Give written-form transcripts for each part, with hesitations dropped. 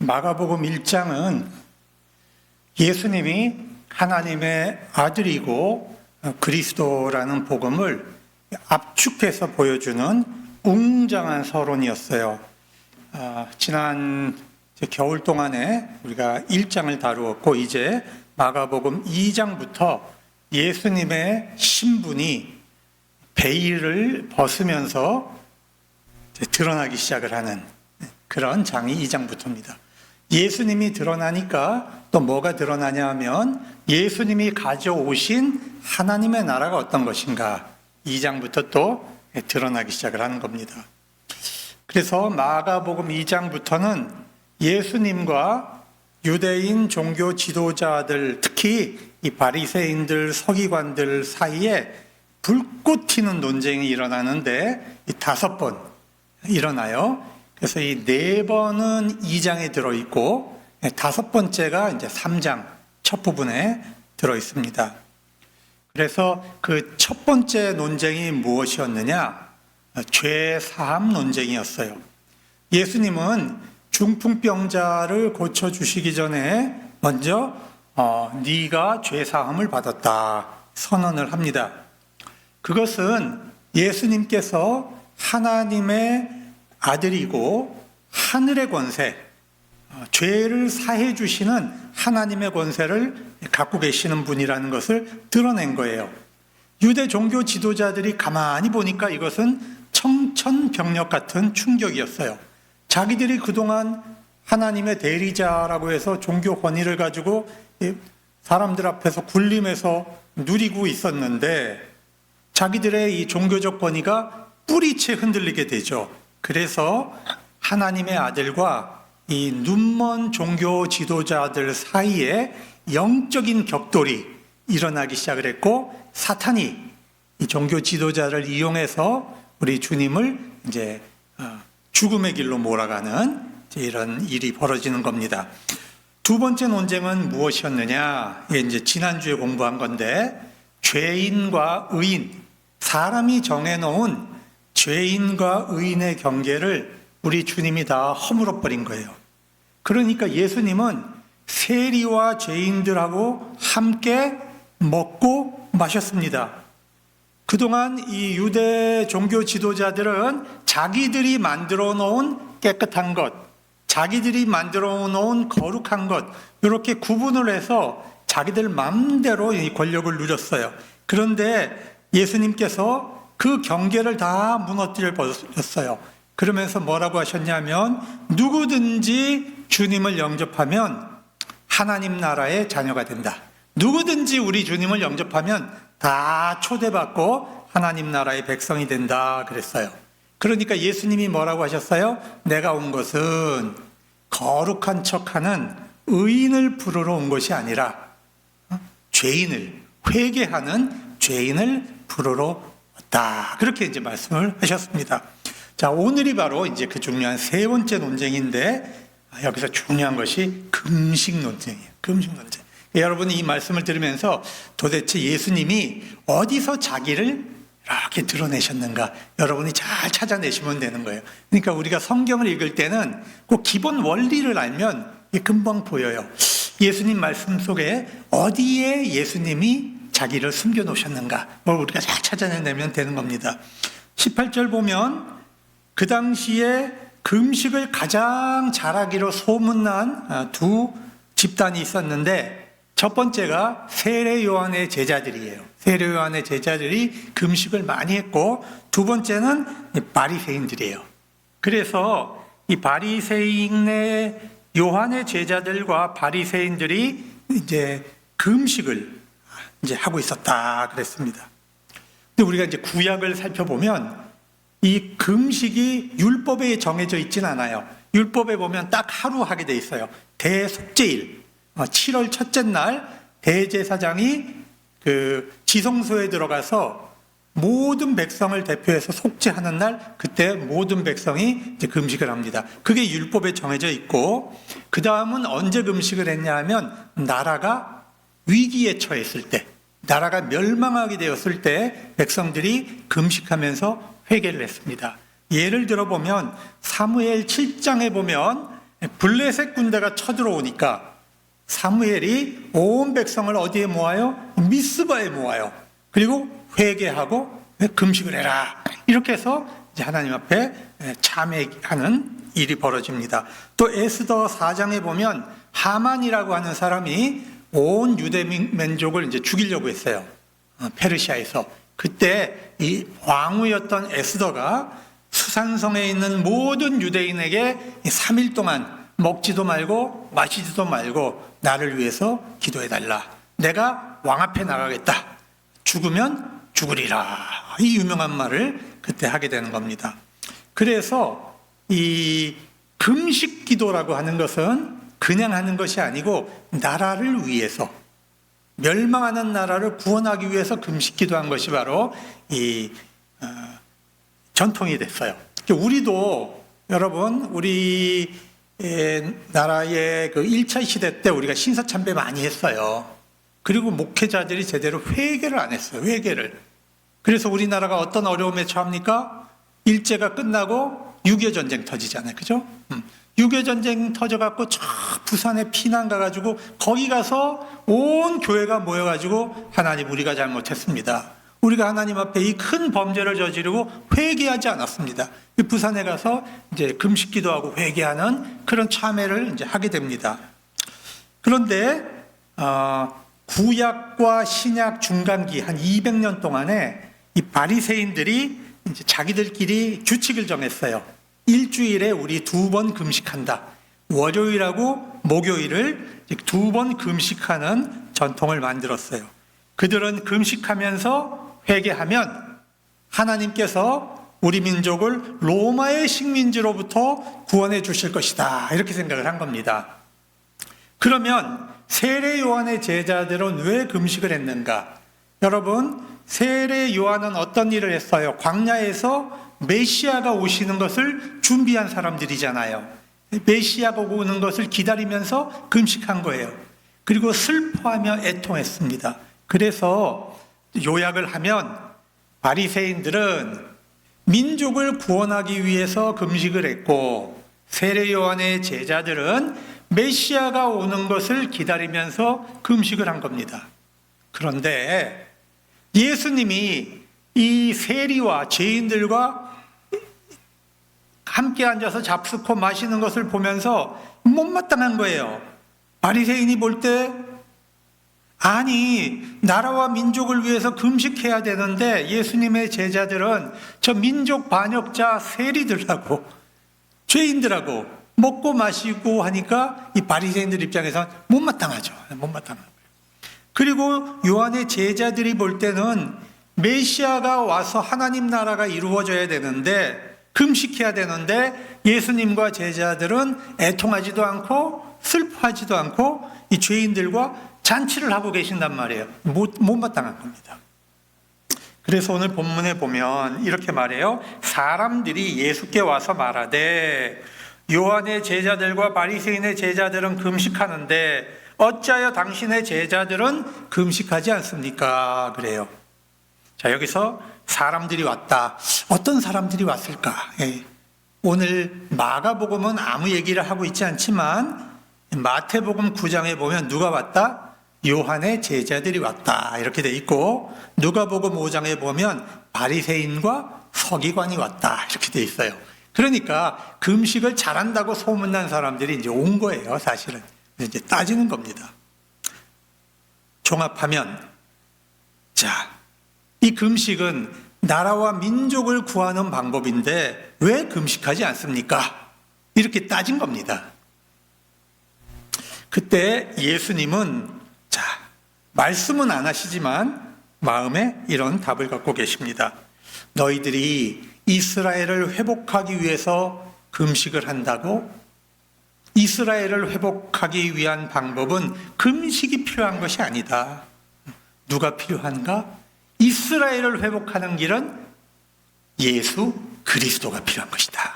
마가복음 1장은 예수님이 하나님의 아들이고 그리스도라는 복음을 압축해서 보여주는 웅장한 서론이었어요. 지난 겨울 동안에 우리가 1장을 다루었고 이제 마가복음 2장부터 예수님의 신분이 베일을 벗으면서 드러나기 시작을 하는 그런 장이 2장부터입니다. 예수님이 드러나니까 또 뭐가 드러나냐 하면 예수님이 가져오신 하나님의 나라가 어떤 것인가 2장부터 또 드러나기 시작을 하는 겁니다. 그래서 마가복음 2장부터는 예수님과 유대인 종교 지도자들, 특히 이 바리새인들, 서기관들 사이에 불꽃 튀는 논쟁이 일어나는데 이 5번 일어나요. 그래서 이 4번은 2장에 들어있고 5번째가 이제 3장 첫 부분에 들어있습니다. 그래서 그 첫 번째 논쟁이 무엇이었느냐? 죄 사함 논쟁이었어요. 예수님은 중풍병자를 고쳐주시기 전에 먼저 네가 죄 사함을 받았다 선언을 합니다. 그것은 예수님께서 하나님의 아들이고 하늘의 권세, 죄를 사해 주시는 하나님의 권세를 갖고 계시는 분이라는 것을 드러낸 거예요. 유대 종교 지도자들이 가만히 보니까 이것은 청천벽력 같은 충격이었어요. 자기들이 그동안 하나님의 대리자라고 해서 종교 권위를 가지고 사람들 앞에서 군림해서 누리고 있었는데 자기들의 이 종교적 권위가 뿌리채 흔들리게 되죠. 그래서 하나님의 아들과 이 눈먼 종교 지도자들 사이에 영적인 격돌이 일어나기 시작을 했고 사탄이 이 종교 지도자를 이용해서 우리 주님을 이제 죽음의 길로 몰아가는 이런 일이 벌어지는 겁니다. 두 번째 논쟁은 무엇이었느냐? 이제 지난주에 공부한 건데 죄인과 의인, 사람이 정해놓은 죄인과 의인의 경계를 우리 주님이 다 허물어 버린 거예요. 그러니까 예수님은 세리와 죄인들하고 함께 먹고 마셨습니다. 그동안 이 유대 종교 지도자들은 자기들이 만들어 놓은 깨끗한 것, 자기들이 만들어 놓은 거룩한 것 이렇게 구분을 해서 자기들 마음대로 이 권력을 누렸어요. 그런데 예수님께서 그 경계를 다 무너뜨려 버렸어요. 그러면서 뭐라고 하셨냐면 누구든지 주님을 영접하면 하나님 나라의 자녀가 된다. 누구든지 우리 주님을 영접하면 다 초대받고 하나님 나라의 백성이 된다 그랬어요. 그러니까 예수님이 뭐라고 하셨어요? 내가 온 것은 거룩한 척하는 의인을 부르러 온 것이 아니라 죄인을, 회개하는 죄인을 부르러 왔다. 그렇게 이제 말씀을 하셨습니다. 자, 오늘이 바로 이제 그 중요한 세 번째 논쟁인데 여기서 중요한 것이 금식 논쟁이에요. 금식 논쟁. 여러분이 이 말씀을 들으면서 도대체 예수님이 어디서 자기를 이렇게 드러내셨는가 여러분이 잘 찾아내시면 되는 거예요. 그러니까 우리가 성경을 읽을 때는 꼭 기본 원리를 알면 금방 보여요. 예수님 말씀 속에 어디에 예수님이 자기를 숨겨놓으셨는가 뭘 우리가 잘 찾아내면 되는 겁니다. 18절 보면 그 당시에 금식을 가장 잘하기로 소문난 두 집단이 있었는데 첫 번째가 세례 요한의 제자들이에요. 세례 요한의 제자들이 금식을 많이 했고 두 번째는 바리새인들이에요. 그래서 이 바리새인의 요한의 제자들과 바리새인들이 이제 금식을 이제 하고 있었다 그랬습니다. 근데 우리가 이제 구약을 살펴보면 이 금식이 율법에 정해져 있지는 않아요. 율법에 보면 딱 하루 하게 돼 있어요. 대속죄일 7월 첫째 날 대제사장이 그 지성소에 들어가서 모든 백성을 대표해서 속죄하는 날 그때 모든 백성이 이제 금식을 합니다. 그게 율법에 정해져 있고 그 다음은 언제 금식을 했냐 하면 나라가 위기에 처했을 때 나라가 멸망하게 되었을 때 백성들이 금식하면서 회개를 했습니다. 예를 들어보면 사무엘 7장에 보면 블레셋 군대가 쳐들어오니까 사무엘이 온 백성을 어디에 모아요? 미스바에 모아요. 그리고 회개하고 금식을 해라. 이렇게 해서 이제 하나님 앞에 참회하는 일이 벌어집니다. 또 에스더 4장에 보면 하만이라고 하는 사람이 온 유대 민족을 이제 죽이려고 했어요. 페르시아에서. 그때 이 왕후였던 에스더가 수산성에 있는 모든 유대인에게 3일 동안 먹지도 말고 마시지도 말고 나를 위해서 기도해달라. 내가 왕 앞에 나가겠다. 죽으면 죽으리라. 이 유명한 말을 그때 하게 되는 겁니다. 그래서 이 금식 기도라고 하는 것은 그냥 하는 것이 아니고 나라를 위해서, 멸망하는 나라를 구원하기 위해서 금식 기도한 것이 바로 이 전통이 됐어요. 우리도 여러분 우리 나라의 그 1차 시대 때 우리가 신사참배 많이 했어요. 그리고 목회자들이 제대로 회개를 안 했어요. 회개를. 그래서 우리나라가 어떤 어려움에 처합니까? 일제가 끝나고 6.25 전쟁 터지잖아요. 그죠? 6.25 전쟁 터져갖고 저 부산에 피난 가가지고 거기 가서 온 교회가 모여가지고 하나님 우리가 잘못했습니다. 우리가 하나님 앞에 이 큰 범죄를 저지르고 회개하지 않았습니다. 부산에 가서 이제 금식 기도하고 회개하는 그런 참회를 이제 하게 됩니다. 그런데 구약과 신약 중간기 한 200년 동안에 이 바리새인들이 이제 자기들끼리 규칙을 정했어요. 일주일에 우리 2번 금식한다. 월요일하고 목요일을 2번 금식하는 전통을 만들었어요. 그들은 금식하면서 회개하면 하나님께서 우리 민족을 로마의 식민지로부터 구원해 주실 것이다. 이렇게 생각을 한 겁니다. 그러면 세례 요한의 제자들은 왜 금식을 했는가? 여러분, 세례 요한은 어떤 일을 했어요? 광야에서 메시아가 오시는 것을 준비한 사람들이잖아요. 메시아가 오는 것을 기다리면서 금식한 거예요. 그리고 슬퍼하며 애통했습니다. 그래서 요약을 하면 바리새인들은 민족을 구원하기 위해서 금식을 했고, 세례 요한의 제자들은 메시아가 오는 것을 기다리면서 금식을 한 겁니다. 그런데 예수님이 이 세리와 죄인들과 함께 앉아서 잡수고 마시는 것을 보면서 못마땅한 거예요. 바리새인이 볼 때 아니 나라와 민족을 위해서 금식해야 되는데 예수님의 제자들은 저 민족 반역자 세리들하고 죄인들하고 먹고 마시고 하니까 이 바리새인들 입장에서는 못마땅하죠. 못마땅한 거예요. 그리고 요한의 제자들이 볼 때는 메시아가 와서 하나님 나라가 이루어져야 되는데 금식해야 되는데 예수님과 제자들은 애통하지도 않고 슬퍼하지도 않고 이 죄인들과 잔치를 하고 계신단 말이에요. 못마땅한 겁니다. 그래서 오늘 본문에 보면 이렇게 말해요. 사람들이 예수께 와서 말하되 요한의 제자들과 바리새인의 제자들은 금식하는데 어찌하여 당신의 제자들은 금식하지 않습니까? 그래요. 자, 여기서 사람들이 왔다. 어떤 사람들이 왔을까? 오늘 마가복음은 아무 얘기를 하고 있지 않지만 마태복음 9장에 보면 누가 왔다? 요한의 제자들이 왔다. 이렇게 돼 있고 누가복음 5장에 보면 바리새인과 서기관이 왔다. 이렇게 돼 있어요. 그러니까 금식을 잘한다고 소문난 사람들이 이제 온 거예요. 사실은. 이제 따지는 겁니다. 종합하면 자, 이 금식은 나라와 민족을 구하는 방법인데 왜 금식하지 않습니까? 이렇게 따진 겁니다. 그때 예수님은 자, 말씀은 안 하시지만 마음에 이런 답을 갖고 계십니다. 너희들이 이스라엘을 회복하기 위해서 금식을 한다고? 이스라엘을 회복하기 위한 방법은 금식이 필요한 것이 아니다. 누가 필요한가? 이스라엘을 회복하는 길은 예수 그리스도가 필요한 것이다.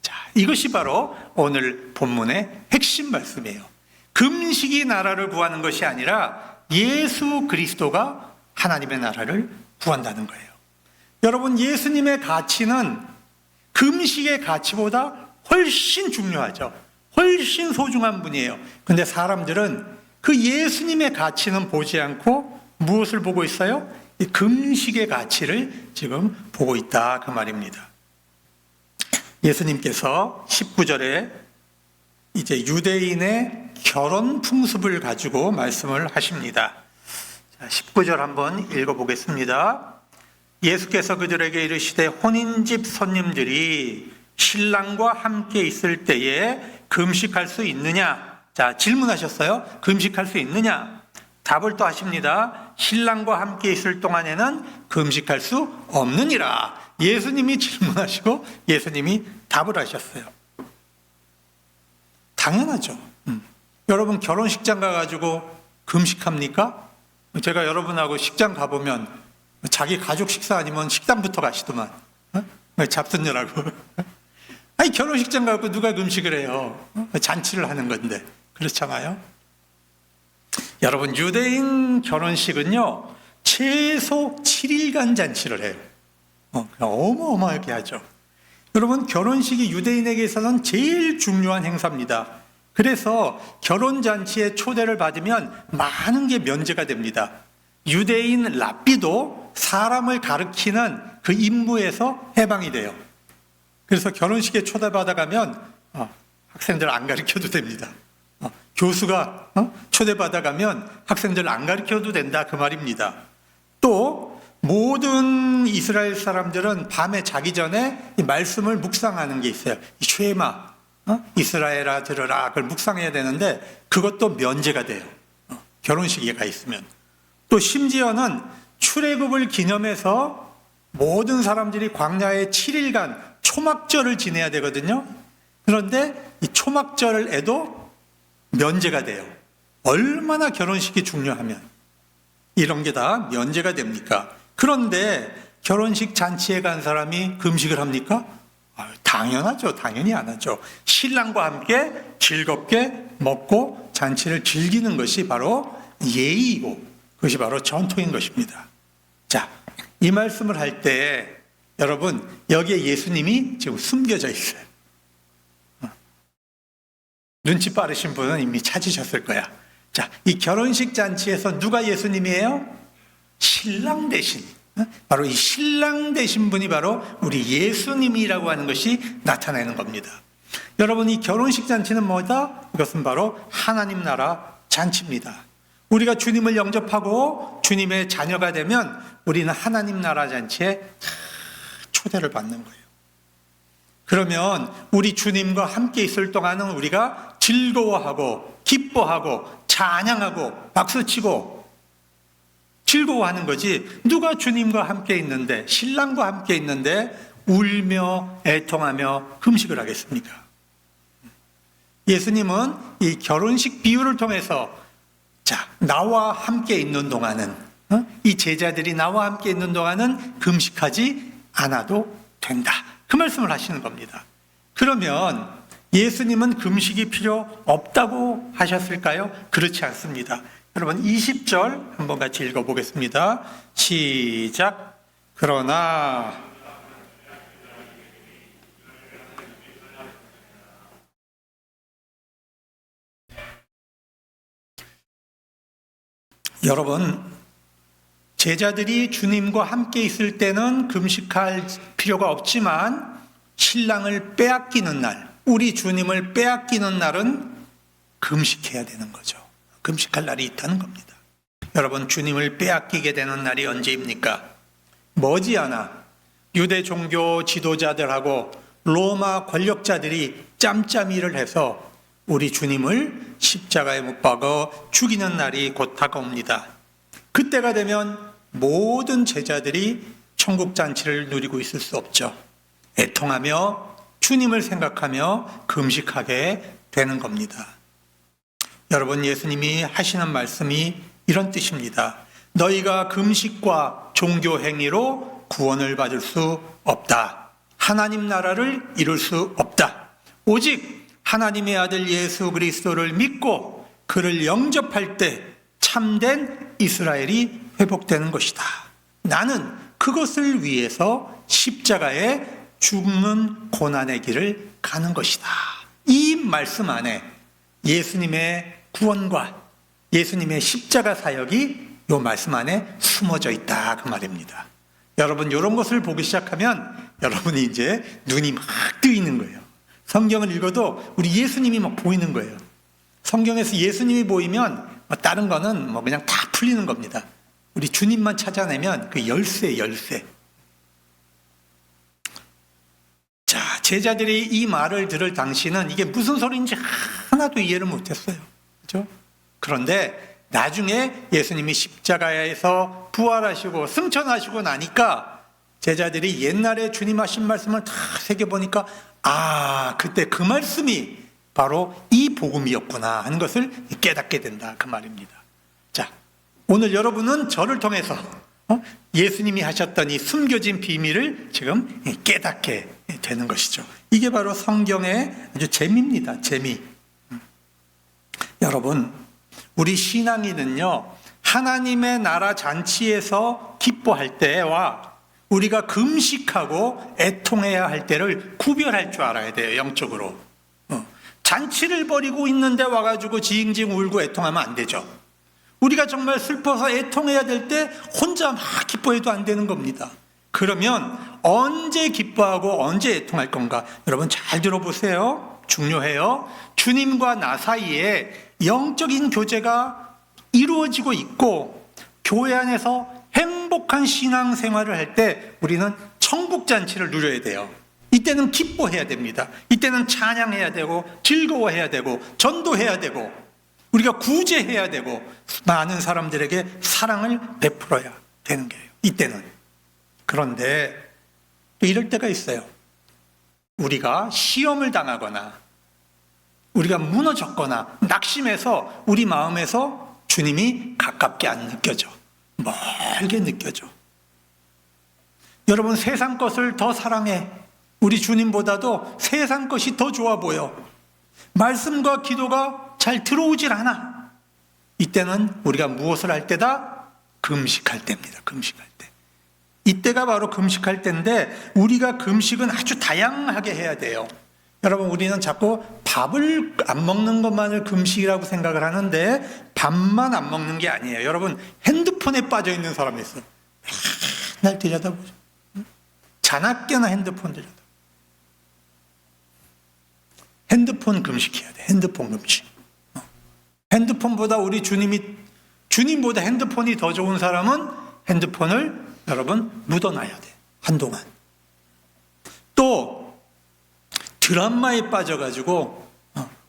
자, 이것이 바로 오늘 본문의 핵심 말씀이에요. 금식이 나라를 구하는 것이 아니라 예수 그리스도가 하나님의 나라를 구한다는 거예요. 여러분, 예수님의 가치는 금식의 가치보다 훨씬 중요하죠. 훨씬 소중한 분이에요. 근데 사람들은 그 예수님의 가치는 보지 않고 무엇을 보고 있어요? 이 금식의 가치를 지금 보고 있다 그 말입니다. 예수님께서 19절에 이제 유대인의 결혼 풍습을 가지고 말씀을 하십니다. 19절 한번 읽어보겠습니다. 예수께서 그들에게 이르시되 혼인집 손님들이 신랑과 함께 있을 때에 금식할 수 있느냐? 자, 질문하셨어요. 금식할 수 있느냐? 답을 또 하십니다. 신랑과 함께 있을 동안에는 금식할 수 없느니라. 예수님이 질문하시고 예수님이 답을 하셨어요. 당연하죠. 여러분 결혼식장 가가지고 금식합니까? 제가 여러분하고 식장 가보면 자기 가족 식사 아니면 식당부터 가시더만. 잡순녀라고. 아니 결혼식장 가고 누가 금식을 해요? 잔치를 하는 건데. 그렇잖아요. 여러분 유대인 결혼식은요 최소 7일간 잔치를 해요. 어마어마하게 하죠. 여러분 결혼식이 유대인에게 있어서는 제일 중요한 행사입니다. 그래서 결혼잔치에 초대를 받으면 많은 게 면제가 됩니다. 유대인 랍비도 사람을 가르치는 그 임무에서 해방이 돼요. 그래서 결혼식에 초대받아가면 학생들 안 가르쳐도 됩니다. 교수가 초대받아가면 학생들 안 가르쳐도 된다 그 말입니다. 또 모든 이스라엘 사람들은 밤에 자기 전에 이 말씀을 묵상하는 게 있어요. 이 쉐마, 이스라엘아 들으라 그걸 묵상해야 되는데 그것도 면제가 돼요. 결혼식에 가 있으면. 또 심지어는 출애굽을 기념해서 모든 사람들이 광야에 7일간 초막절을 지내야 되거든요. 그런데 이 초막절에도 면제가 돼요. 얼마나 결혼식이 중요하면 이런 게 다 면제가 됩니까? 그런데 결혼식 잔치에 간 사람이 금식을 합니까? 당연하죠. 당연히 안 하죠. 신랑과 함께 즐겁게 먹고 잔치를 즐기는 것이 바로 예의이고 그것이 바로 전통인 것입니다. 자, 이 말씀을 할 때 여러분 여기에 예수님이 지금 숨겨져 있어요. 눈치 빠르신 분은 이미 찾으셨을 거야. 자, 이 결혼식 잔치에서 누가 예수님이에요? 신랑 대신. 바로 이 신랑 되신 분이 바로 우리 예수님이라고 하는 것이 나타나는 겁니다. 여러분 이 결혼식 잔치는 뭐다? 이것은 바로 하나님 나라 잔치입니다. 우리가 주님을 영접하고 주님의 자녀가 되면 우리는 하나님 나라 잔치에 초대를 받는 거예요. 그러면 우리 주님과 함께 있을 동안은 우리가 즐거워하고 기뻐하고 찬양하고 박수치고 즐거워하는 거지 누가 주님과 함께 있는데 신랑과 함께 있는데 울며 애통하며 금식을 하겠습니까? 예수님은 이 결혼식 비유를 통해서 자 나와 함께 있는 동안은 이 제자들이 나와 함께 있는 동안은 금식하지 않아도 된다 그 말씀을 하시는 겁니다. 그러면 예수님은 금식이 필요 없다고 하셨을까요? 그렇지 않습니다. 여러분 20절 한번 같이 읽어보겠습니다. 시작. 그러나 여러분 제자들이 주님과 함께 있을 때는 금식할 필요가 없지만 신랑을 빼앗기는 날 우리 주님을 빼앗기는 날은 금식해야 되는 거죠. 금식할 날이 있다는 겁니다. 여러분 주님을 빼앗기게 되는 날이 언제입니까? 머지않아 유대 종교 지도자들하고 로마 권력자들이 짬짬이 일을 해서 우리 주님을 십자가에 못 박아 죽이는 날이 곧 다가옵니다. 그때가 되면 모든 제자들이 천국 잔치를 누리고 있을 수 없죠. 애통하며 주님을 생각하며 금식하게 되는 겁니다. 여러분 예수님이 하시는 말씀이 이런 뜻입니다. 너희가 금식과 종교 행위로 구원을 받을 수 없다. 하나님 나라를 이룰 수 없다. 오직 하나님의 아들 예수 그리스도를 믿고 그를 영접할 때 참된 이스라엘이 회복되는 것이다. 나는 그것을 위해서 십자가에 죽는 고난의 길을 가는 것이다. 이 말씀 안에 예수님의 구원과 예수님의 십자가 사역이 이 말씀 안에 숨어져 있다 그 말입니다. 여러분 이런 것을 보기 시작하면 여러분이 이제 눈이 막 뜨이는 거예요. 성경을 읽어도 우리 예수님이 막 보이는 거예요. 성경에서 예수님이 보이면 다른 거는 그냥 다 풀리는 겁니다. 우리 주님만 찾아내면 그 열쇠. 자, 제자들이 이 말을 들을 당시는 이게 무슨 소리인지 하나도 이해를 못했어요. 그렇죠? 그런데 나중에 예수님이 십자가에서 부활하시고 승천하시고 나니까 제자들이 옛날에 주님 하신 말씀을 다 새겨보니까 그때 그 말씀이 바로 이 복음이었구나 하는 것을 깨닫게 된다 그 말입니다. 자, 오늘 여러분은 저를 통해서 예수님이 하셨던 이 숨겨진 비밀을 지금 깨닫게 되는 것이죠. 이게 바로 성경의 아주 재미입니다. 재미. 여러분, 우리 신앙인은요, 하나님의 나라 잔치에서 기뻐할 때와 우리가 금식하고 애통해야 할 때를 구별할 줄 알아야 돼요. 영적으로. 잔치를 벌이고 있는데 와가지고 지잉지잉 울고 애통하면 안 되죠. 우리가 정말 슬퍼서 애통해야 될 때 혼자 막 기뻐해도 안 되는 겁니다. 그러면 언제 기뻐하고 언제 애통할 건가? 여러분 잘 들어보세요. 중요해요. 주님과 나 사이에 영적인 교제가 이루어지고 있고 교회 안에서 행복한 신앙생활을 할 때 우리는 천국잔치를 누려야 돼요. 이때는 기뻐해야 됩니다. 이때는 찬양해야 되고 즐거워해야 되고 전도해야 되고 우리가 구제해야 되고 많은 사람들에게 사랑을 베풀어야 되는 거예요. 이때는. 그런데 또 이럴 때가 있어요. 우리가 시험을 당하거나 우리가 무너졌거나 낙심해서 우리 마음에서 주님이 가깝게 안 느껴져. 멀게 느껴져. 여러분 세상 것을 더 사랑해. 우리 주님보다도 세상 것이 더 좋아 보여. 말씀과 기도가 잘 들어오질 않아. 이때는 우리가 무엇을 할 때다? 금식할 때입니다. 금식할 때. 이때가 바로 금식할 때인데 우리가 금식은 아주 다양하게 해야 돼요. 여러분 우리는 자꾸 밥을 안 먹는 것만을 금식이라고 생각을 하는데 밥만 안 먹는 게 아니에요. 여러분 핸드폰에 빠져 있는 사람이 있어요. 맨날 들여다보죠. 자나깨나 핸드폰 들여다보죠. 핸드폰 금식해야 돼. 핸드폰 금식. 핸드폰보다 우리 주님보다 핸드폰이 더 좋은 사람은 핸드폰을 여러분 묻어놔야 돼. 한동안. 또 드라마에 빠져가지고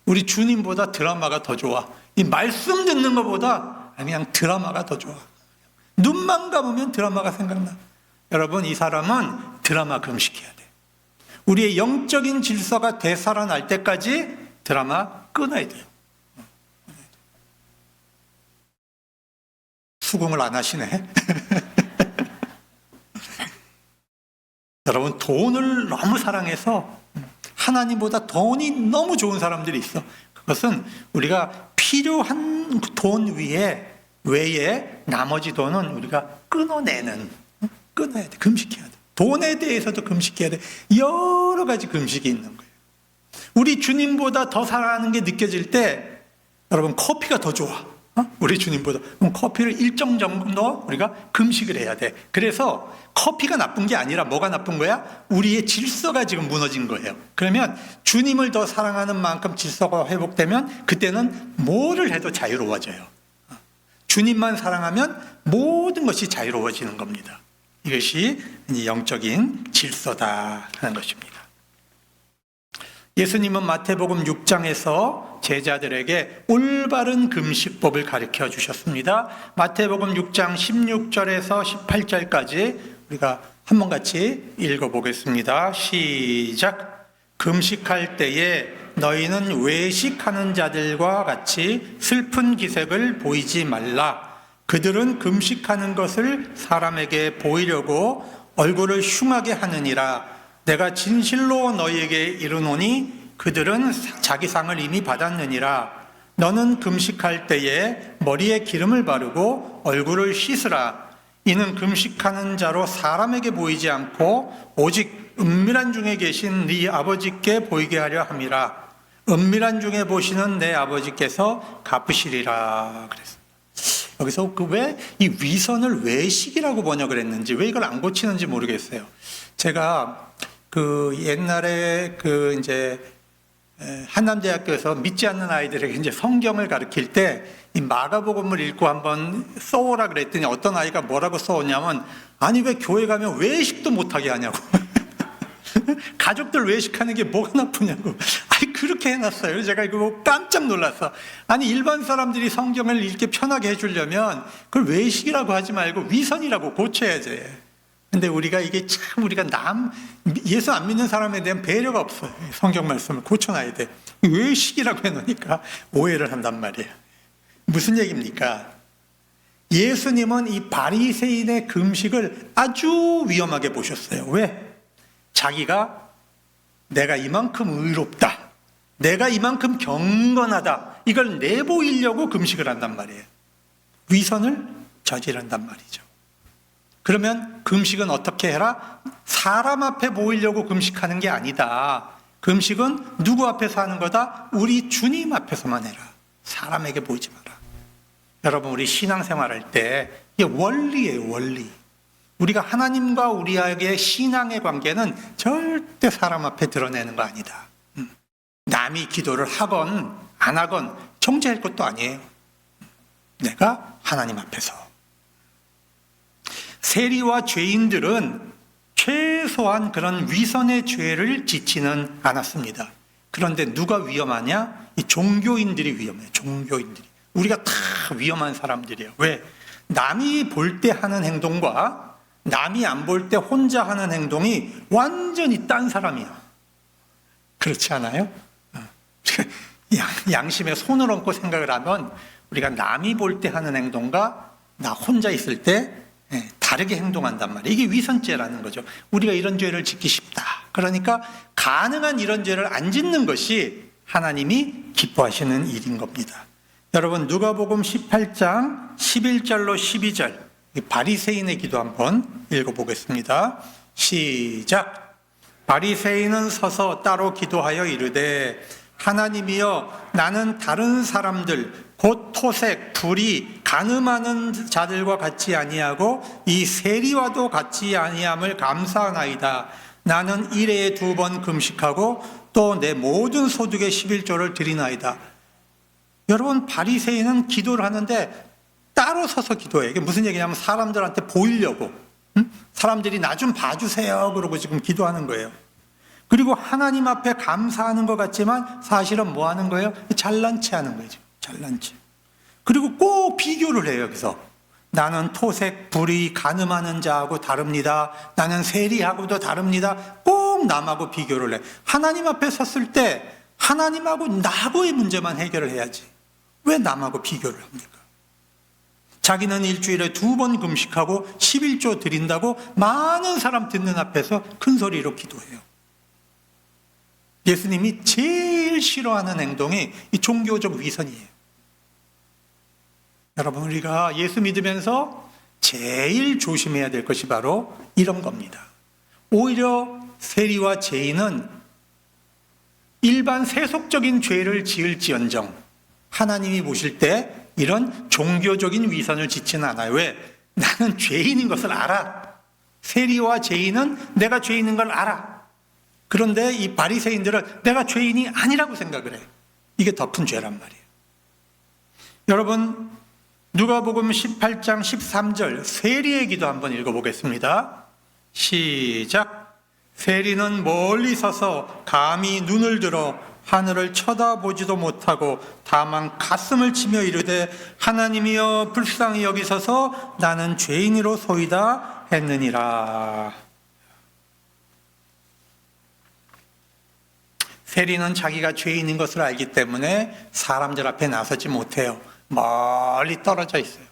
우리 주님보다 드라마가 더 좋아. 이 말씀 듣는 것보다 그냥 드라마가 더 좋아. 눈만 감으면 드라마가 생각나. 여러분 이 사람은 드라마 금식해야 돼. 우리의 영적인 질서가 되살아날 때까지 드라마 끊어야 돼요. 수긍을 안 하시네. 여러분 돈을 너무 사랑해서 하나님보다 돈이 너무 좋은 사람들이 있어. 그것은 우리가 필요한 돈 외에 나머지 돈은 우리가 끊어야 돼. 금식해야 돼. 돈에 대해서도 금식해야 돼. 여러 가지 금식이 있는 거예요. 우리 주님보다 더 사랑하는 게 느껴질 때 여러분 커피가 더 좋아. 우리 주님보다. 그럼 커피를 일정 정도 우리가 금식을 해야 돼. 그래서 커피가 나쁜 게 아니라 뭐가 나쁜 거야? 우리의 질서가 지금 무너진 거예요. 그러면 주님을 더 사랑하는 만큼 질서가 회복되면 그때는 뭐를 해도 자유로워져요. 주님만 사랑하면 모든 것이 자유로워지는 겁니다. 이것이 영적인 질서다 하는 것입니다. 예수님은 마태복음 6장에서 제자들에게 올바른 금식법을 가르쳐 주셨습니다. 마태복음 6장 16절에서 18절까지 우리가 한번 같이 읽어보겠습니다. 시작. 금식할 때에 너희는 외식하는 자들과 같이 슬픈 기색을 보이지 말라. 그들은 금식하는 것을 사람에게 보이려고 얼굴을 흉하게 하느니라. 내가 진실로 너희에게 이르노니 그들은 자기 상을 이미 받았느니라. 너는 금식할 때에 머리에 기름을 바르고 얼굴을 씻으라. 이는 금식하는 자로 사람에게 보이지 않고 오직 은밀한 중에 계신 네 아버지께 보이게 하려 함이라. 은밀한 중에 보시는 내 아버지께서 갚으시리라 그랬습니다. 여기서 그 왜 이 위선을 외식이라고 번역을 했는지, 왜 이걸 안 고치는지 모르겠어요. 제가 그 옛날에 그 이제 한남대학교에서 믿지 않는 아이들에게 이제 성경을 가르칠 때 이 마가복음을 읽고 한번 써오라 그랬더니 어떤 아이가 뭐라고 써오냐면, 아니 왜 교회 가면 외식도 못하게 하냐고. 가족들 외식하는 게 뭐가 나쁘냐고. 아니 그렇게 해놨어요. 그래서 제가 이거 깜짝 놀랐어. 아니 일반 사람들이 성경을 읽기 편하게 해주려면 그걸 외식이라고 하지 말고 위선이라고 고쳐야지. 근데 우리가 이게 참, 우리가 예수 안 믿는 사람에 대한 배려가 없어요. 성경 말씀을 고쳐놔야 돼. 외식이라고 해놓으니까 오해를 한단 말이에요. 무슨 얘기입니까? 예수님은 이 바리새인의 금식을 아주 위험하게 보셨어요. 왜? 자기가 내가 이만큼 의롭다, 내가 이만큼 경건하다, 이걸 내보이려고 금식을 한단 말이에요. 위선을 저지른단 말이죠. 그러면 금식은 어떻게 해라? 사람 앞에 보이려고 금식하는 게 아니다. 금식은 누구 앞에서 하는 거다? 우리 주님 앞에서만 해라. 사람에게 보이지 마라. 여러분, 우리 신앙생활할 때 이게 원리예요, 원리. 우리가 하나님과 우리에게 신앙의 관계는 절대 사람 앞에 드러내는 거 아니다. 남이 기도를 하건 안 하건 정죄할 것도 아니에요. 내가 하나님 앞에서. 세리와 죄인들은 최소한 그런 위선의 죄를 지지는 않았습니다. 그런데 누가 위험하냐? 이 종교인들이 위험해요. 종교인들이. 우리가 다 위험한 사람들이에요. 왜? 남이 볼 때 하는 행동과 남이 안 볼 때 혼자 하는 행동이 완전히 딴 사람이야. 그렇지 않아요? 양심에 손을 얹고 생각을 하면 우리가 남이 볼 때 하는 행동과 나 혼자 있을 때 다르게 행동한단 말이에요. 이게 위선죄라는 거죠. 우리가 이런 죄를 짓기 쉽다. 그러니까 가능한 이런 죄를 안 짓는 것이 하나님이 기뻐하시는 일인 겁니다. 여러분, 누가복음 18장 11절로 12절 바리새인의 기도 한번 읽어보겠습니다. 시작. 바리새인은 서서 따로 기도하여 이르되, 하나님이여, 나는 다른 사람들 곧 토색, 불의, 간음하는 자들과 같이 아니하고 이 세리와도 같이 아니함을 감사하나이다. 나는 일해에 2번 금식하고 또 내 모든 소득의 11조를 드리나이다. 여러분, 바리새인은 기도를 하는데 따로 서서 기도해요. 이게 무슨 얘기냐면 사람들한테 보이려고, 사람들이 나 좀 봐주세요 그러고 지금 기도하는 거예요. 그리고 하나님 앞에 감사하는 것 같지만 사실은 뭐 하는 거예요? 잘난 체 하는 거죠. 잘난 체. 그리고 꼭 비교를 해요. 여기서 나는 토색, 불의, 간음하는 자하고 다릅니다. 나는 세리하고도 다릅니다. 꼭 남하고 비교를 해. 하나님 앞에 섰을 때 하나님하고 나하고의 문제만 해결을 해야지. 왜 남하고 비교를 합니까? 자기는 일주일에 2번 금식하고 11조 드린다고 많은 사람 듣는 앞에서 큰 소리로 기도해요. 예수님이 제일 싫어하는 행동이 이 종교적 위선이에요. 여러분, 우리가 예수 믿으면서 제일 조심해야 될 것이 바로 이런 겁니다. 오히려 세리와 죄인은 일반 세속적인 죄를 지을지언정 하나님이 보실 때 이런 종교적인 위선을 짓지는 않아요. 왜? 나는 죄인인 것을 알아. 세리와 죄인은 내가 죄인인 걸 알아. 그런데 이 바리새인들은 내가 죄인이 아니라고 생각을 해. 이게 더 큰 죄란 말이에요. 여러분, 누가복음 18장 13절 세리의 기도 한번 읽어보겠습니다. 시작. 세리는 멀리 서서 감히 눈을 들어 하늘을 쳐다보지도 못하고 다만 가슴을 치며 이르되, 하나님이여, 불쌍히 여기소서, 나는 죄인으로소이다 했느니라. 세리는 자기가 죄인인 것을 알기 때문에 사람들 앞에 나서지 못해요. 멀리 떨어져 있어요.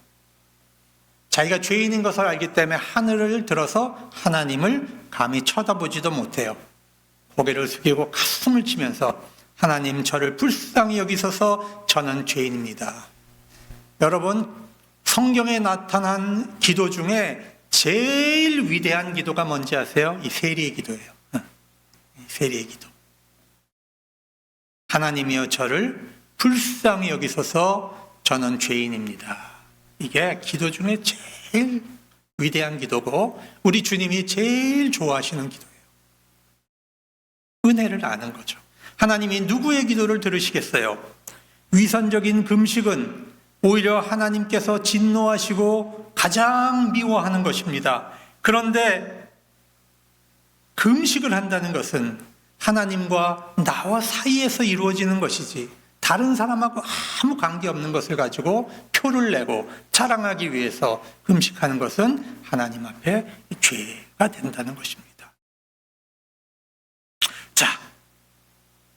자기가 죄인인 것을 알기 때문에 하늘을 들어서 하나님을 감히 쳐다보지도 못해요. 고개를 숙이고 가슴을 치면서, 하나님, 저를 불쌍히 여기소서, 저는 죄인입니다. 여러분, 성경에 나타난 기도 중에 제일 위대한 기도가 뭔지 아세요? 이 세리의 기도예요. 세리의 기도. 하나님이여 저를 불쌍히 여기소서 저는 죄인입니다. 이게 기도 중에 제일 위대한 기도고 우리 주님이 제일 좋아하시는 기도예요. 은혜를 아는 거죠. 하나님이 누구의 기도를 들으시겠어요? 위선적인 금식은 오히려 하나님께서 진노하시고 가장 미워하는 것입니다. 그런데 금식을 한다는 것은 하나님과 나와 사이에서 이루어지는 것이지 다른 사람하고 아무 관계없는 것을 가지고 표를 내고 자랑하기 위해서 금식하는 것은 하나님 앞에 죄가 된다는 것입니다. 자,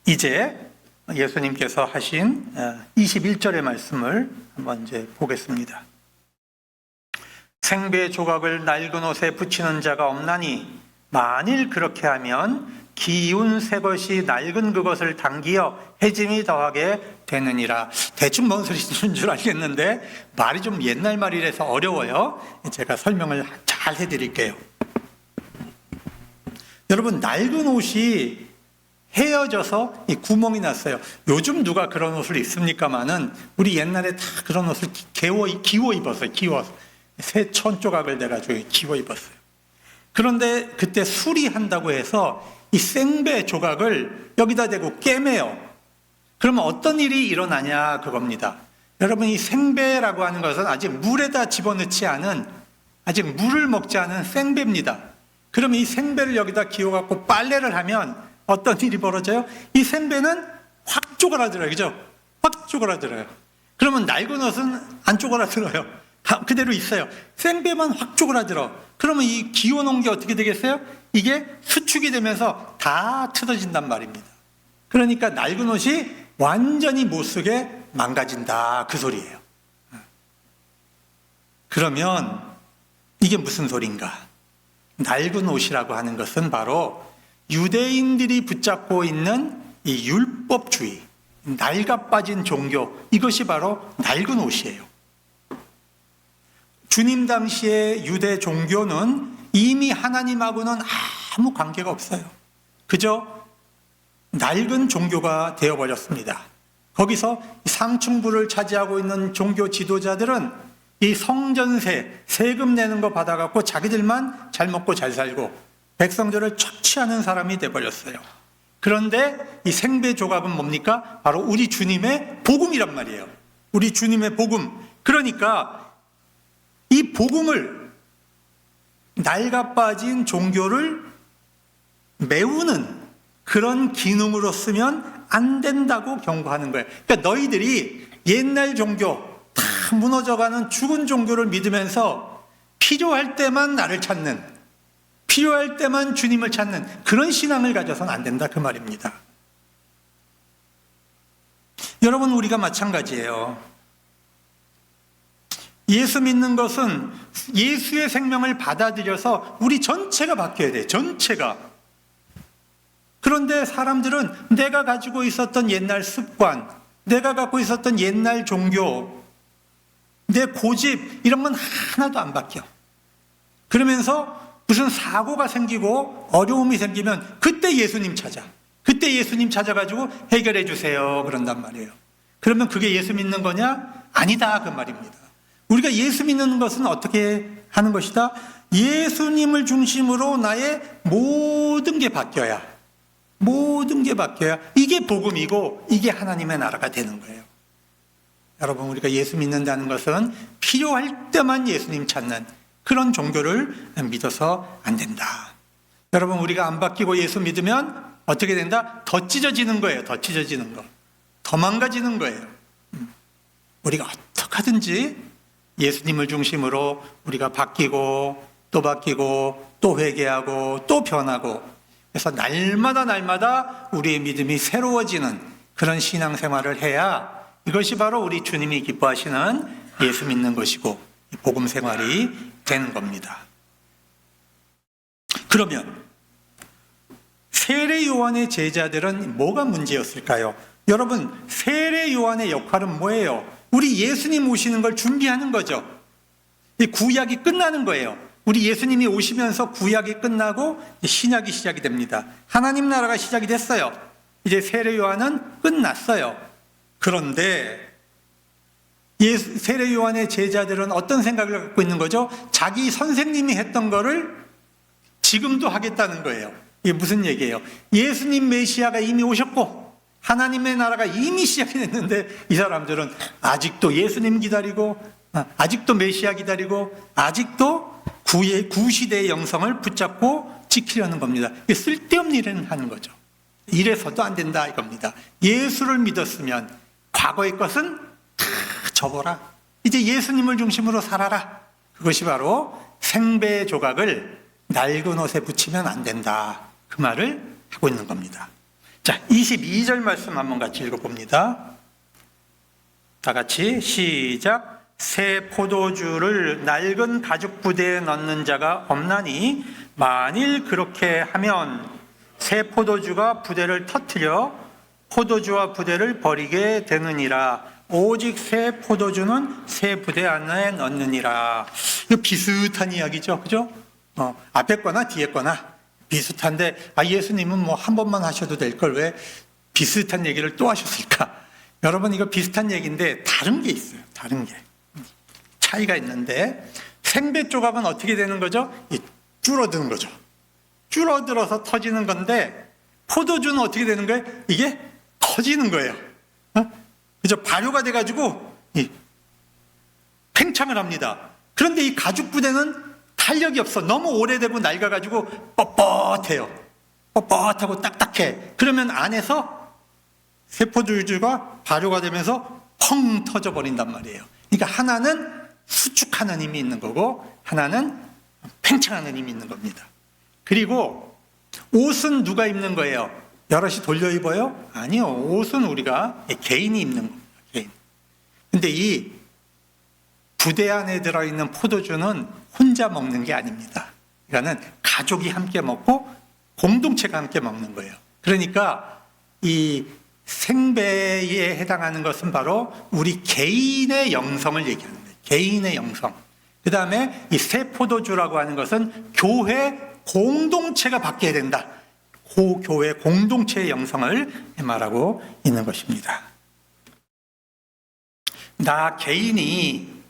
이제 예수님께서 하신 21절의 말씀을 한번 이제 보겠습니다. 생배 조각을 낡은 옷에 붙이는 자가 없나니 만일 그렇게 하면 기운 새 것이 낡은 그것을 당기어 해짐이 더하게 되느니라. 대충 뭔 소리인 줄 알겠는데 말이 좀 옛날 말이라서 어려워요. 제가 설명을 잘 해드릴게요. 여러분, 낡은 옷이 헤어져서 이 구멍이 났어요. 요즘 누가 그런 옷을 입습니까마는 우리 옛날에 다 그런 옷을 기워 입었어요. 새 천 조각을 내가지고 기워 입었어요. 그런데 그때 수리한다고 해서 이 생배 조각을 여기다 대고 꿰매요. 그러면 어떤 일이 일어나냐 그겁니다. 여러분, 이 생배라고 하는 것은 아직 물에다 집어넣지 않은, 아직 물을 먹지 않은 생배입니다. 그러면 이 생배를 여기다 기워갖고 빨래를 하면 어떤 일이 벌어져요? 이 생배는 확 쪼그라들어요. 그죠? 확 쪼그라들어요. 그러면 낡은 옷은 안 쪼그라들어요. 그대로 있어요. 생배만 확 쪼그라들어. 그러면 이 기워놓은 게 어떻게 되겠어요? 이게 수축이 되면서 다 틀어진단 말입니다. 그러니까 낡은 옷이 완전히 못쓰게 망가진다, 그 소리예요. 그러면 이게 무슨 소린가? 낡은 옷이라고 하는 것은 바로 유대인들이 붙잡고 있는 이 율법주의, 낡아 빠진 종교, 이것이 바로 낡은 옷이에요. 주님 당시의 유대 종교는 이미 하나님하고는 아무 관계가 없어요. 그저 낡은 종교가 되어버렸습니다. 거기서 상층부를 차지하고 있는 종교 지도자들은 이 성전세, 세금 내는 거 받아갖고 자기들만 잘 먹고 잘 살고 백성들을 착취하는 사람이 되어버렸어요. 그런데 이 생배 조각은 뭡니까? 바로 우리 주님의 복음이란 말이에요. 우리 주님의 복음. 그러니까 이 복음을, 낡아 빠진 종교를 메우는 그런 기능으로 쓰면 안 된다고 경고하는 거예요. 그러니까 너희들이 옛날 종교, 다 무너져가는 죽은 종교를 믿으면서 필요할 때만 나를 찾는, 필요할 때만 주님을 찾는 그런 신앙을 가져서는 안 된다, 그 말입니다. 여러분, 우리가 마찬가지예요. 예수 믿는 것은 예수의 생명을 받아들여서 우리 전체가 바뀌어야 돼요. 전체가. 그런데 사람들은 내가 가지고 있었던 옛날 습관, 내가 갖고 있었던 옛날 종교, 내 고집, 이런 건 하나도 안 바뀌어. 그러면서 무슨 사고가 생기고 어려움이 생기면 그때 예수님 찾아. 그때 예수님 찾아가지고 해결해 주세요, 그런단 말이에요. 그러면 그게 예수 믿는 거냐? 아니다, 그 말입니다. 우리가 예수 믿는 것은 어떻게 하는 것이다? 예수님을 중심으로 나의 모든 게 바뀌어야, 모든 게 바뀌어야 이게 복음이고 이게 하나님의 나라가 되는 거예요. 여러분, 우리가 예수 믿는다는 것은 필요할 때만 예수님 찾는 그런 종교를 믿어서 안 된다. 여러분, 우리가 안 바뀌고 예수 믿으면 어떻게 된다? 더 찢어지는 거예요. 더 찢어지는 거. 더 망가지는 거예요. 우리가 어떻게 하든지 예수님을 중심으로 우리가 바뀌고 또 회개하고 또 변하고, 그래서 날마다 우리의 믿음이 새로워지는 그런 신앙생활을 해야 이것이 바로 우리 주님이 기뻐하시는 예수 믿는 것이고 복음 생활이 되는 겁니다. 그러면 세례 요한의 제자들은 뭐가 문제였을까요? 여러분, 세례 요한의 역할은 뭐예요? 우리 예수님 오시는 걸 준비하는 거죠. 이 구약이 끝나는 거예요. 우리 예수님이 오시면서 구약이 끝나고 신약이 시작이 됩니다. 하나님 나라가 시작이 됐어요. 이제 세례 요한은 끝났어요. 그런데 세례 요한의 제자들은 어떤 생각을 갖고 있는 거죠? 자기 선생님이 했던 거를 지금도 하겠다는 거예요. 이게 무슨 얘기예요? 예수님 메시아가 이미 오셨고 하나님의 나라가 이미 시작이 됐는데 이 사람들은 아직도 예수님 기다리고 아직도 메시아 기다리고 아직도 구시대의 영성을 붙잡고 지키려는 겁니다. 쓸데없는 일을 하는 거죠. 이래서도 안 된다 이겁니다. 예수를 믿었으면 과거의 것은 다 접어라. 이제 예수님을 중심으로 살아라. 그것이 바로 생배 조각을 낡은 옷에 붙이면 안 된다. 그 말을 하고 있는 겁니다. 자, 22절 말씀 한번 같이 읽어봅니다. 다 같이 시작. 새 포도주를 낡은 가죽 부대에 넣는 자가 없나니 만일 그렇게 하면 새 포도주가 부대를 터뜨려 포도주와 부대를 버리게 되느니라. 오직 새 포도주는 새 부대 안에 넣느니라. 이거 비슷한 이야기죠, 그죠? 앞에 거나 뒤에 거나 비슷한데 예수님은 뭐 한 번만 하셔도 될 걸 왜 비슷한 얘기를 또 하셨을까? 여러분, 이거 비슷한 얘기인데 다른 게 있어요. 다른 게 차이가 있는데, 생배 조각은 어떻게 되는 거죠? 줄어드는 거죠. 줄어들어서 터지는 건데, 포도주는 어떻게 되는 거예요? 이게 터지는 거예요. 그죠? 발효가 돼가지고 팽창을 합니다. 그런데 이 가죽 부대는 탄력이 없어. 너무 오래되고 낡아가지고 뻣뻣해요. 뻣뻣하고 딱딱해. 그러면 안에서 세포주가 발효가 되면서 펑 터져버린단 말이에요. 그러니까 하나는 수축하는 힘이 있는 거고 하나는 팽창하는 힘이 있는 겁니다. 그리고 옷은 누가 입는 거예요? 여럿이 돌려 입어요? 아니요. 옷은 우리가 개인이 입는 겁니다. 개인. 근데 이 부대 안에 들어있는 포도주는 혼자 먹는 게 아닙니다. 그러니까는 가족이 함께 먹고 공동체가 함께 먹는 거예요. 그러니까 이 생배에 해당하는 것은 바로 우리 개인의 영성을 얘기하는 거예요. 개인의 영성. 그 다음에 이 새 포도주라고 하는 것은 교회 공동체가 바뀌어야 된다. 그 교회 공동체의 영성을 말하고 있는 것입니다. 나 개인이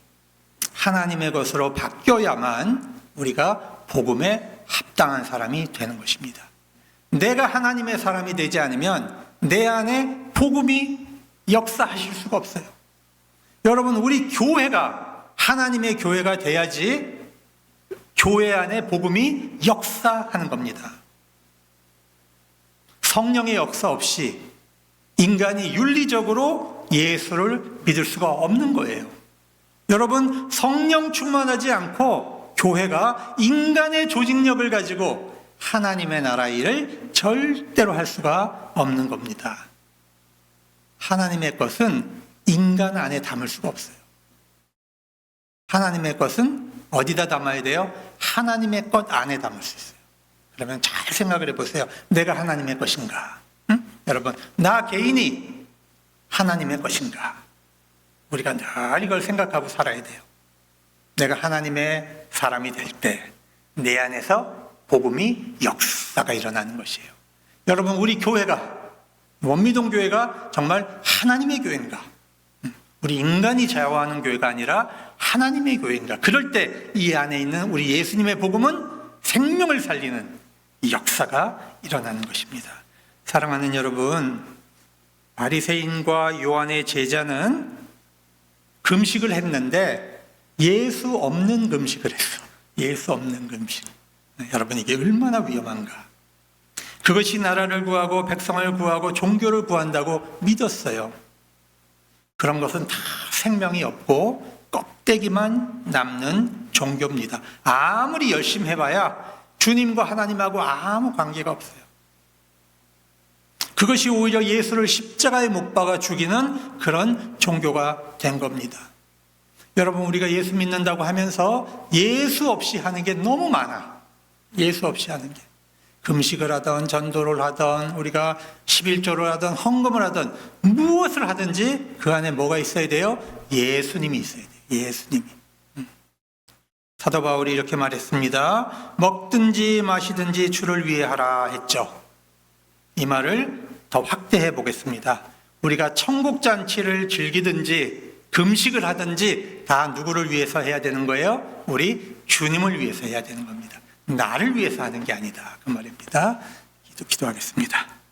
하나님의 것으로 바뀌어야만 우리가 복음에 합당한 사람이 되는 것입니다. 내가 하나님의 사람이 되지 않으면 내 안에 복음이 역사하실 수가 없어요. 여러분, 우리 교회가 하나님의 교회가 돼야지 교회 안에 복음이 역사하는 겁니다. 성령의 역사 없이 인간이 윤리적으로 예수를 믿을 수가 없는 거예요. 여러분, 성령 충만하지 않고 교회가 인간의 조직력을 가지고 하나님의 나라 일을 절대로 할 수가 없는 겁니다. 하나님의 것은 인간 안에 담을 수가 없어요. 하나님의 것은 어디다 담아야 돼요? 하나님의 것 안에 담을 수 있어요. 그러면 잘 생각을 해보세요. 내가 하나님의 것인가? 응? 여러분, 나 개인이 하나님의 것인가? 우리가 늘 이걸 생각하고 살아야 돼요. 내가 하나님의 사람이 될 때 내 안에서 복음이 역사가 일어나는 것이에요. 여러분, 우리 교회가, 원미동 교회가 정말 하나님의 교회인가? 우리 인간이 좌우하는 교회가 아니라 하나님의 교회인가? 그럴 때 이 안에 있는 우리 예수님의 복음은 생명을 살리는 역사가 일어나는 것입니다. 사랑하는 여러분, 바리새인과 요한의 제자는 금식을 했는데 예수 없는 금식을 했어. 예수 없는 금식. 여러분, 이게 얼마나 위험한가. 그것이 나라를 구하고 백성을 구하고 종교를 구한다고 믿었어요. 그런 것은 다 생명이 없고 껍데기만 남는 종교입니다. 아무리 열심히 해봐야 주님과 하나님하고 아무 관계가 없어요. 그것이 오히려 예수를 십자가에 못 박아 죽이는 그런 종교가 된 겁니다. 여러분, 우리가 예수 믿는다고 하면서 예수 없이 하는 게 너무 많아. 예수 없이 하는 게. 금식을 하든 전도를 하든 우리가 11조를 하든 헌금을 하든 무엇을 하든지 그 안에 뭐가 있어야 돼요? 예수님이 있어야 돼요. 예수님이. 사도 바울이 이렇게 말했습니다. 먹든지 마시든지 주를 위해 하라 했죠. 이 말을 더 확대해 보겠습니다. 우리가 천국 잔치를 즐기든지 금식을 하든지 다 누구를 위해서 해야 되는 거예요? 우리 주님을 위해서 해야 되는 겁니다. 나를 위해서 하는 게 아니다. 그 말입니다. 기도하겠습니다.